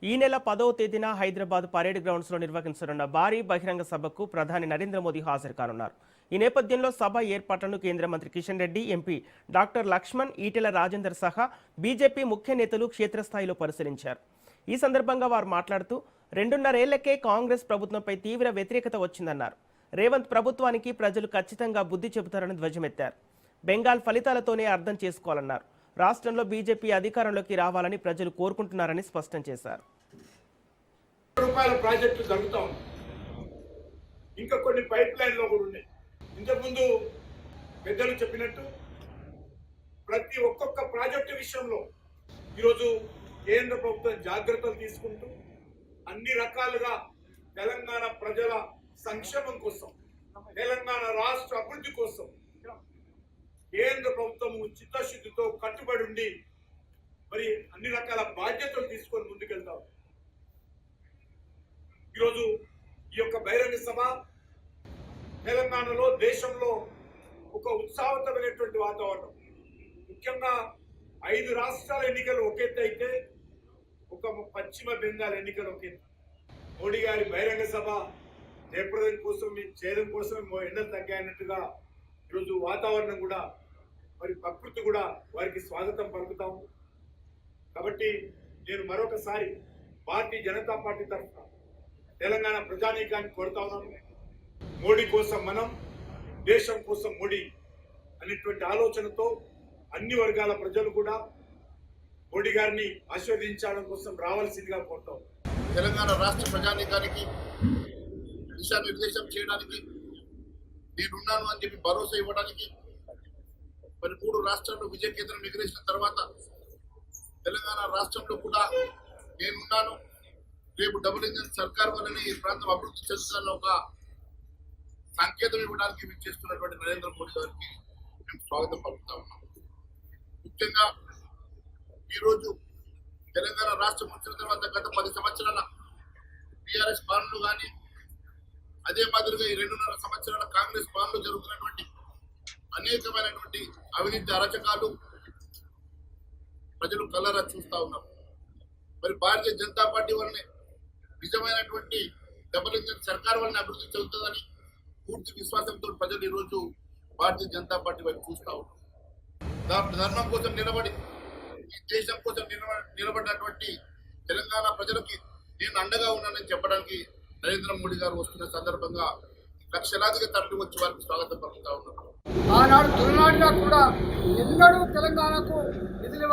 ఈ నెల 10వ తేదీన హైదరాబాద్ పరేడ్ గ్రౌండ్స్లో నిర్వహించనున్న భారీ బహిరంగ సభకు ప్రధాని నరేంద్ర మోదీ హాజరు కానున్నారు. ఈ నేపథ్యంలో సభ ఏర్పాట్లను కేంద్ర మంత్రి కిషన్ రెడ్డి, ఎంపీ డాక్టర్ లక్ష్మణ్, ఈటెల రాజేందర్ సహా బీజేపీ ముఖ్య నేతలు క్షేత్రస్థాయిలో పరిశీలించారు. ఈ సందర్భంగా వారు మాట్లాడుతూ 2.5 ఏళ్లకే కాంగ్రెస్ ప్రభుత్వంపై తీవ్ర వ్యతిరేకత వచ్చిందన్నారు. రేవంత్ ప్రభుత్వానికి ప్రజలు ఖచ్చితంగా బుద్ధి చెబుతారని ధ్వజమెత్తారు. బెంగాల్ ఫలితాలతోనే అర్థం చేసుకోవాలన్నారు. రాష్ట్రంలో బీజేపీ అధికారంలోకి రావాలని ప్రజలు కోరుకుంటున్నారని స్పష్టం చేశారు. రూపాయల ప్రాజెక్టులు జరుగుతాం, ఇంకా కొన్ని పైప్ లైన్లో కూడా ఉన్నాయి. ఇంతకుముందు పెద్దలు చెప్పినట్టు ప్రతి ఒక్కొక్క ప్రాజెక్టు విషయంలో ఈరోజు కేంద్ర ప్రభుత్వం జాగ్రత్తలు తీసుకుంటూ అన్ని రకాలుగా తెలంగాణ ప్రజల సంక్షేమం కోసం, తెలంగాణ రాష్ట్ర అభివృద్ధి కోసం కేంద్ర ప్రభుత్వం చిత్తశుద్ధితో కట్టుబడి ఉండి మరి అన్ని రకాల బాధ్యతలు తీసుకొని ముందుకెళ్తాం. ఈరోజు ఈ యొక్క బహిరంగ సభ తెలంగాణలో, దేశంలో ఒక ఉత్సాహవంతమైనటువంటి వాతావరణం. ముఖ్యంగా 5 రాష్ట్రాల ఎన్నికలు ఒక ఎత్తు అయితే ఒక పశ్చిమ బెంగాల్ ఎన్నికలు ఒక ఎత్తు. మోడీ గారి బహిరంగ సభ జయప్రదం కోసం, చేయడం కోసం ఎండలు తగ్గాయన్నట్టుగా ఈరోజు వాతావరణం కూడా, మరి ప్రకృతి కూడా వారికి స్వాగతం పలుకుతాము. కాబట్టి నేను మరొకసారి భారతీయ జనతా పార్టీ తరఫున తెలంగాణ ప్రజానీకాన్ని కోరుతా ఉన్నాను. మోడీ కోసం మనం, దేశం కోసం మోడీ అనేటువంటి ఆలోచనతో అన్ని వర్గాల ప్రజలు కూడా మోడీ గారిని ఆశీర్వదించడం కోసం రావాల్సిందిగా కోరుతాం. తెలంగాణ రాష్ట్ర ప్రజానీకానికి దిశానిర్దేశం చేయడానికి, నేనున్నాను అని చెప్పి భరోసా ఇవ్వడానికి, మరి 3 రాష్ట్రాల్లో విజయ కేంద్రం ఎగిరేసిన తర్వాత తెలంగాణ రాష్ట్రంలో కూడా నేనున్నాను, రేపు డబుల్ ఇంజిన్ సర్కార్ వల్లనే ఈ ప్రాంతం అభివృద్ధి చెందుతున్న ఒక సంకేతం ఇవ్వడానికి విచ్చేస్తున్నటువంటి నరేంద్ర మోడీ గారికి మేము స్వాగతం పలుకుతా ఉన్నాం. ముఖ్యంగా ఈరోజు తెలంగాణ రాష్ట్రం వచ్చిన తర్వాత గత 10 సంవత్సరాల టీఆర్ఎస్ పాలనలు కానీ, అదే మాదిరిగా ఈ 2.5 సంవత్సరాల కాంగ్రెస్ పాలనలో జరుగుతున్నటువంటి అనేకమైనటువంటి అవినీతి అరాచకాలు ప్రజలు కళ్ళారా చూస్తా ఉన్నారు. మరి భారతీయ జనతా పార్టీ వల్లనే నిజమైనటువంటి డబుల్ ఇంజిన్ సర్కార్ వల్లనే అభివృద్ధి చెందుతుందని పూర్తి విశ్వాసంతో ప్రజలు ఈరోజు భారతీయ జనతా పార్టీ వైపు చూస్తా ఉన్నారు. ధర్మం కోసం నిలబడి, ఈ దేశం కోసం నిలబడినటువంటి తెలంగాణ ప్రజలకి నేను అండగా ఉన్నానని చెప్పడానికి నరేంద్ర మోడీ గారు వస్తున్న సందర్భంగా లక్షలాదిగా తరలి వచ్చి వారికి స్వాగతం పలుకుతా ఉన్నారు. ఆనాడు తొలినాడుగా కూడా ఎన్నడూ తెలంగాణకు నిధులు